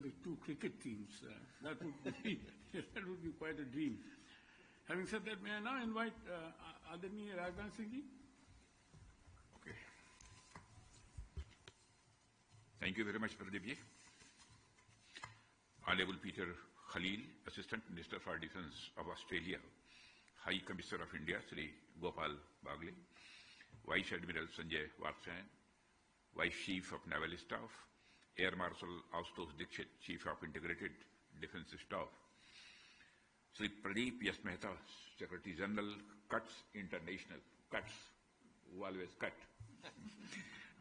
The two cricket teams. That would be that would be quite a dream. Having said that, may I now invite Adani Rajnath Singh ji? Okay. Thank you very much, Pradeep ji. Honorable Peter Khalil, Assistant Minister for Defence of Australia, High Commissioner of India, Sri Gopal Bagle, Vice Admiral Sanjay Vatsyayan, Vice Chief of Naval Staff, Air Marshal Ashutosh Dikshit, Chief of Integrated Defence Staff, Sri Pradeep Yes Mehta, Secretary General, Cuts International, Cuts, who always cut,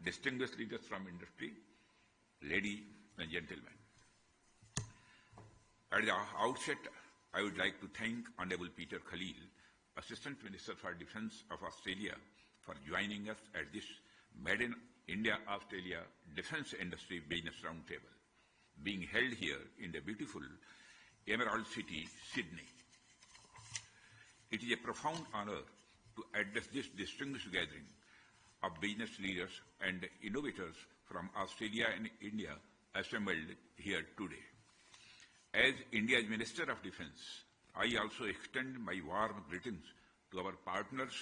distinguished leaders from industry, ladies and gentlemen. At the outset, I would like to thank Honorable Peter Khalil, Assistant Minister for Defence of Australia, for joining us at this Made in India-Australia Defence Industry Business Roundtable, being held here in the beautiful Emerald City, Sydney. It is a profound honor to address this distinguished gathering of business leaders and innovators from Australia and India assembled here today. As India's Minister of Defence, I also extend my warm greetings to our partners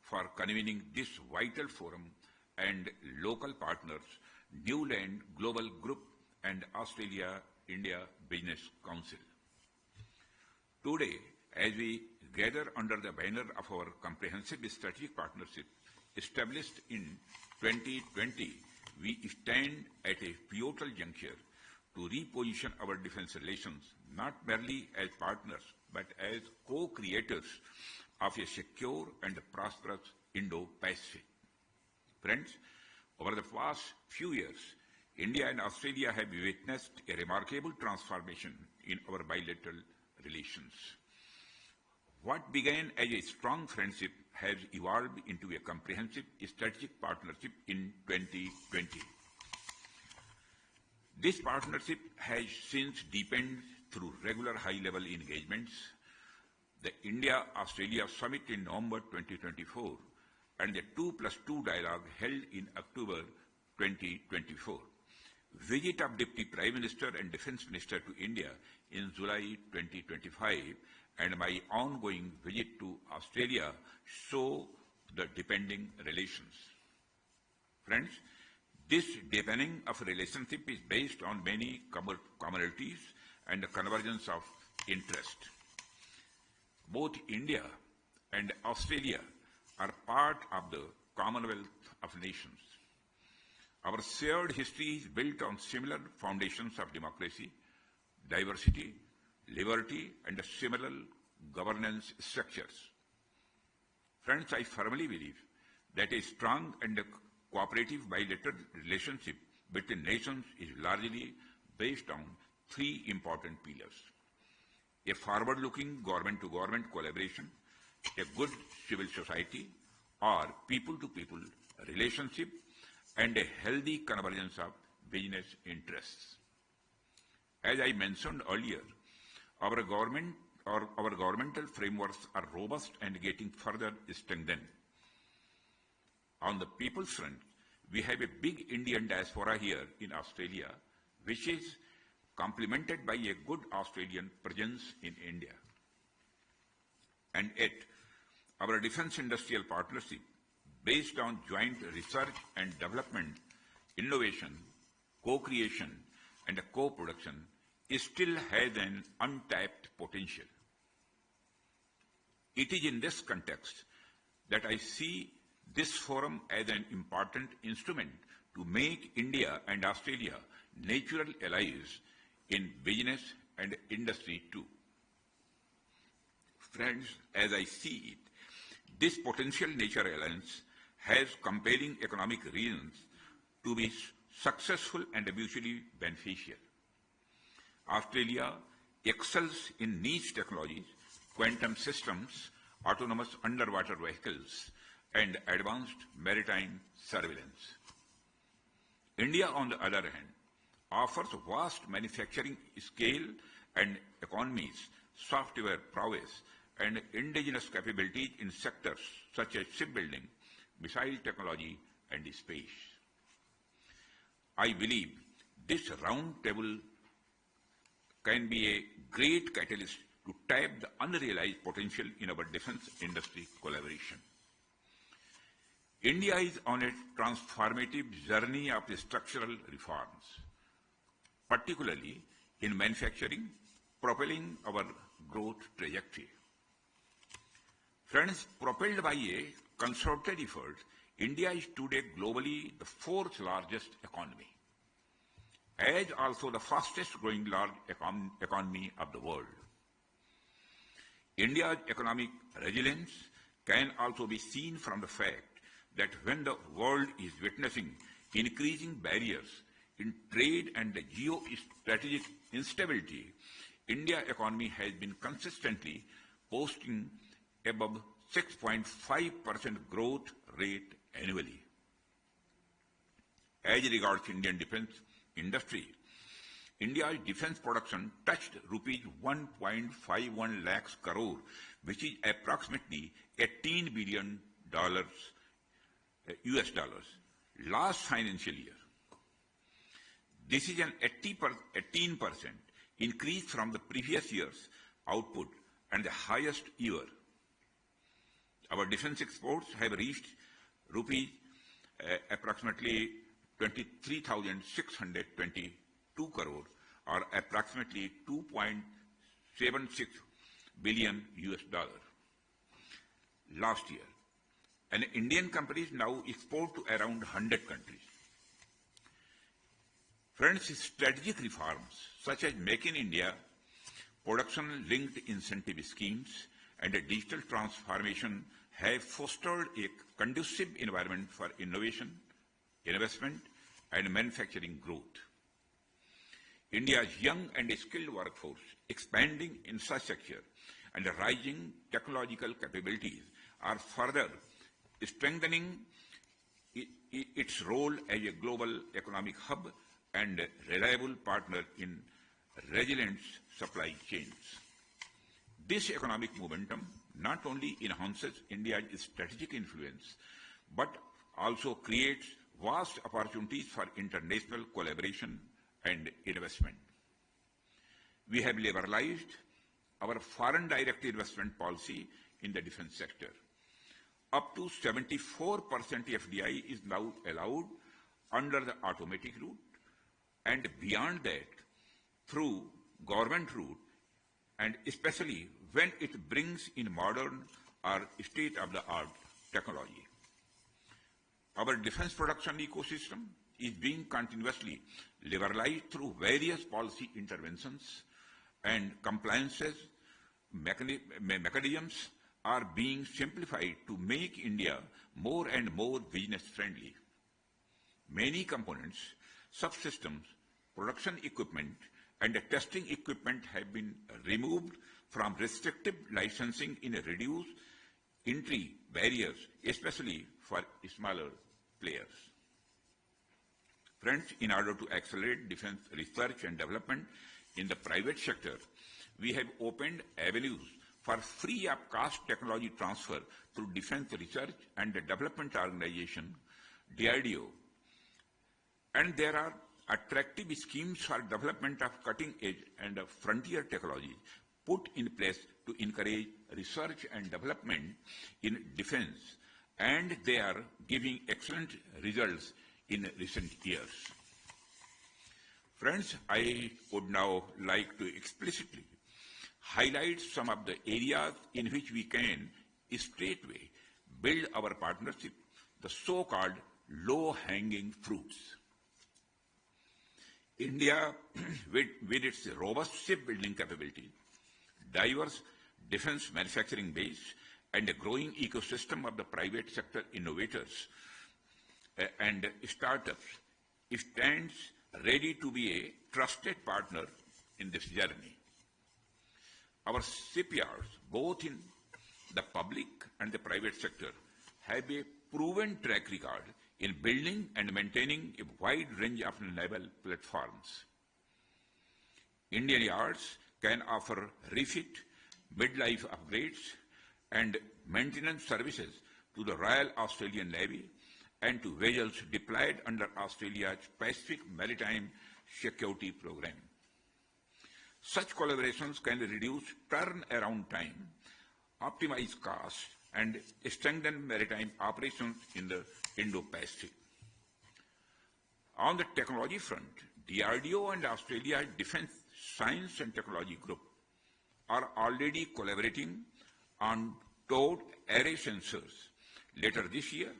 for convening this vital forum and local partners, Newland Global Group and Australia-India Business Council. Today, as we gather under the banner of our comprehensive strategic partnership established in 2020, we stand at a pivotal juncture to reposition our defence relations not merely as partners but as co-creators of a secure and prosperous Indo-Pacific. Friends, over the past few years, India and Australia have witnessed a remarkable transformation in our bilateral relations. What began as a strong friendship has evolved into a comprehensive strategic partnership in 2020. This partnership has since deepened through regular high-level engagements, the India-Australia Summit in November 2024, and the 2+2 dialogue held in October 2024, visit of Deputy Prime Minister and Defence Minister to India in July 2025, and my ongoing visit to Australia show the deepening relations. Friends, this deepening of relationship is based on many commonalities and the convergence of interest. Both India and Australia are part of the Commonwealth of Nations. Our shared history is built on similar foundations of democracy, diversity, liberty, and similar governance structures. Friends, I firmly believe that a strong and cooperative bilateral relationship between nations is largely based on three important pillars: a forward-looking government-to-government collaboration, a good civil society or people-to-people relationship, and a healthy convergence of business interests. As I mentioned earlier, our governmental frameworks are robust and getting further strengthened. On the people's front, we have a big Indian diaspora here in Australia, which is complemented by a good Australian presence in India. And yet, our defence industrial partnership, based on joint research and development, innovation, co-creation, and co-production, still has an untapped potential. It is in this context that I see this forum as an important instrument to make India and Australia natural allies in business and industry too. Friends, as I see it, this potential nature alliance has compelling economic reasons to be successful and mutually beneficial. Australia excels in niche technologies, quantum systems, autonomous underwater vehicles, and advanced maritime surveillance. India, on the other hand, offers vast manufacturing scale and economies, software prowess, and indigenous capabilities in sectors such as shipbuilding, missile technology, and space. I believe this round table can be a great catalyst to tap the unrealized potential in our defense industry collaboration. India is on a transformative journey of structural reforms, particularly in manufacturing, propelling our growth trajectory. Friends, propelled by a concerted effort, India is today globally the fourth largest economy, as also the fastest growing large economy of the world. India's economic resilience can also be seen from the fact that when the world is witnessing increasing barriers in trade and geostrategic instability, India's economy has been consistently posting above 6.5% growth rate annually. As regards Indian defense industry, India's defense production touched rupees 1.51 lakhs crore, which is approximately $18 billion US dollars last financial year. This is an 18% increase from the previous year's output and the highest ever. Our defense exports have reached approximately 23,622 crore, or approximately 2.76 billion US dollars last year. And Indian companies now export to around 100 countries. Friends, strategic reforms such as Make in India, production-linked incentive schemes, and a digital transformation have fostered a conducive environment for innovation, investment, and manufacturing growth. India's young and skilled workforce, expanding infrastructure, and rising technological capabilities are further strengthening its role as a global economic hub and reliable partner in resilient supply chains. This economic momentum not only enhances India's strategic influence, but also creates vast opportunities for international collaboration and investment. We have liberalized our foreign direct investment policy in the defense sector. Up to 74% FDI is now allowed under the automatic route, and beyond that, through government route, and especially when it brings in modern or state-of-the-art technology. Our defense production ecosystem is being continuously liberalized through various policy interventions, and compliances mechanisms are being simplified to make India more and more business-friendly. Many components, subsystems, production equipment, and testing equipment have been removed from restrictive licensing in reduced entry barriers, especially for smaller players. Friends, in order to accelerate defense research and development in the private sector, we have opened avenues for free of cost technology transfer through Defense Research and Development Organization, DRDO. And there are attractive schemes for development of cutting-edge and frontier technologies put in place to encourage research and development in defense, and they are giving excellent results in recent years. Friends, I would now like to explicitly highlight some of the areas in which we can straightway build our partnership, the so-called low-hanging fruits. India, with its robust shipbuilding capability, diverse defense manufacturing base, and a growing ecosystem of the private sector innovators and startups, stands ready to be a trusted partner in this journey. Our shipyards, both in the public and the private sector, have a proven track record in building and maintaining a wide range of naval platforms. Indian yards can offer refit, mid-life upgrades, and maintenance services to the Royal Australian Navy and to vessels deployed under Australia's Pacific Maritime Security Program. Such collaborations can reduce turnaround time, optimize costs, and strengthen maritime operations in the Indo-Pacific. On the technology front, DRDO and Australia Defence Science and Technology Group are already collaborating on towed array sensors. Later this year,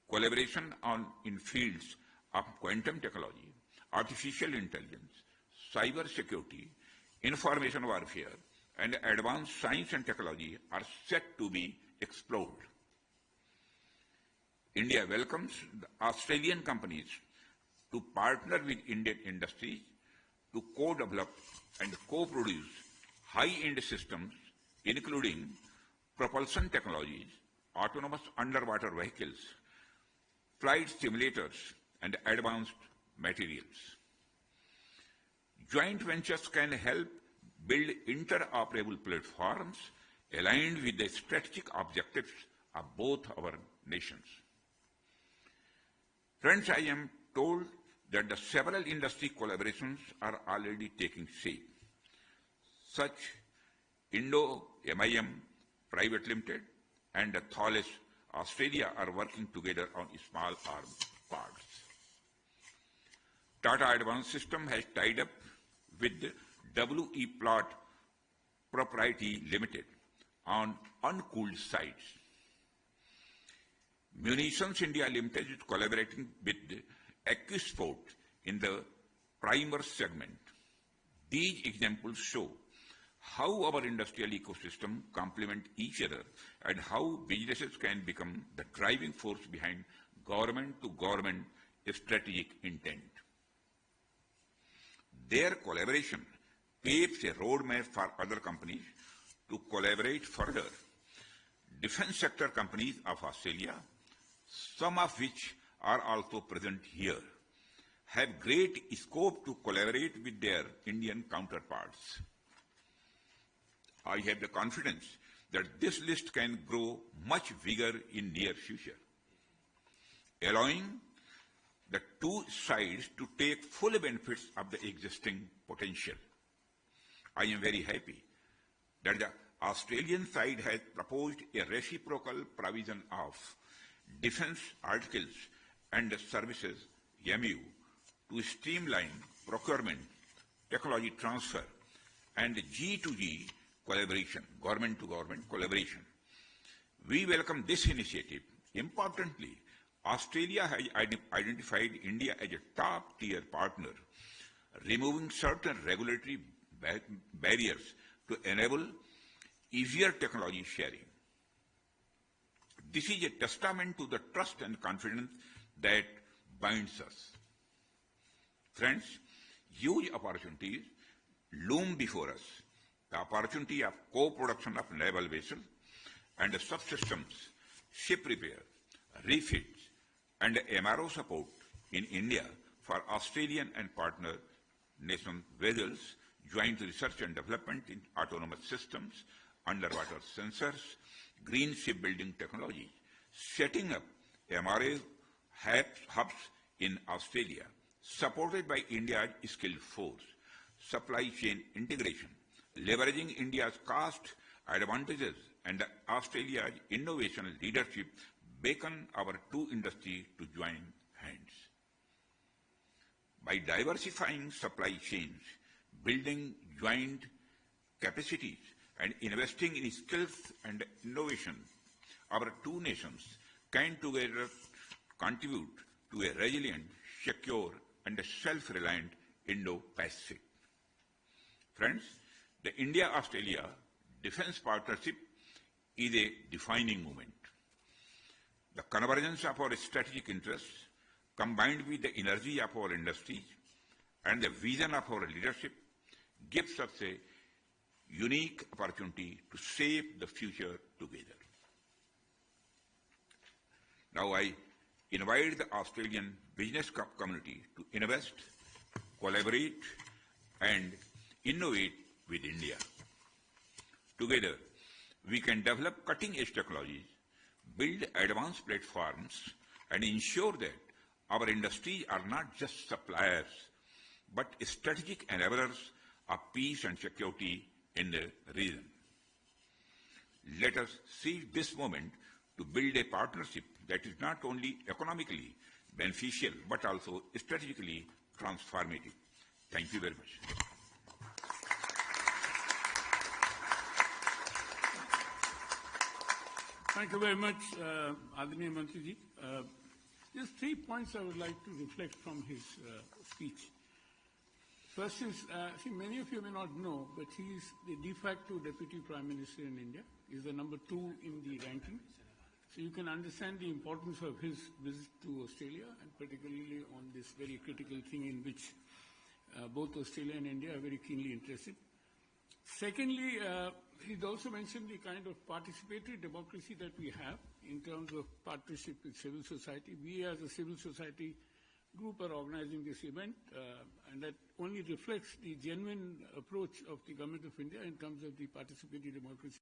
collaboration in fields of quantum technology, artificial intelligence, cyber security, information warfare, and advanced science and technology are set to be explored. India welcomes the Australian companies to partner with Indian industries to co-develop and co-produce high-end systems, including propulsion technologies, autonomous underwater vehicles, flight simulators, and advanced materials. Joint ventures can help build interoperable platforms aligned with the strategic objectives of both our nations. Friends, I am told that the several industry collaborations are already taking shape. Such Indo-MIM Private Limited and Thales Australia are working together on small arms parts. Tata Advanced System has tied up with WE Plot Proprietary Limited on uncooled sites. Munitions India Limited is collaborating with Equisport in the primer segment. These examples show how our industrial ecosystem complement each other and how businesses can become the driving force behind government-to-government strategic intent. Their collaboration paves a roadmap for other companies to collaborate further. Defense sector companies of Australia, some of which are also present here, have great scope to collaborate with their Indian counterparts. I have the confidence that this list can grow much bigger in near future, allowing the two sides to take full benefits of the existing potential. I am very happy that the Australian side has proposed a reciprocal provision of defense articles and services (MU) to streamline procurement, technology transfer, and G2G collaboration, government-to-government collaboration. We welcome this initiative. Importantly, Australia has identified India as a top-tier partner, removing certain regulatory barriers to enable easier technology sharing. This is a testament to the trust and confidence that binds us. Friends, huge opportunities loom before us. The opportunity of co-production of naval vessels and subsystems, ship repair, refits, and MRO support in India for Australian and partner nation vessels, joint research and development in autonomous systems, underwater sensors, green shipbuilding technology, setting up MRA hubs in Australia, supported by India's skilled force, supply chain integration, leveraging India's cost advantages and Australia's innovation leadership beckon our two industries to join hands. By diversifying supply chains, building joint capacities, and investing in skills and innovation, our two nations can together contribute to a resilient, secure, and self-reliant Indo-Pacific. Friends, the India-Australia Defence Partnership is a defining moment. The convergence of our strategic interests, combined with the energy of our industries and the vision of our leadership, gives us a unique opportunity to shape the future together. Now I invite the Australian business community to invest, collaborate, and innovate with India. Together, we can develop cutting-edge technologies, build advanced platforms, and ensure that our industries are not just suppliers, but strategic enablers of peace and security in the region. Let us seize this moment to build a partnership that is not only economically beneficial but also strategically transformative. Thank you very much. Thank you very much, Aditya Mantriji. Just 3 points I would like to reflect from his speech. First is, see, many of you may not know, but he is the de facto Deputy Prime Minister in India. He is the number 2 in the ranking. So you can understand the importance of his visit to Australia, and particularly on this very critical thing in which both Australia and India are very keenly interested. Secondly, he's also mentioned the kind of participatory democracy that we have in terms of partnership with civil society. We as a civil society group are organizing this event, and that only reflects the genuine approach of the Government of India in terms of the participatory democracy.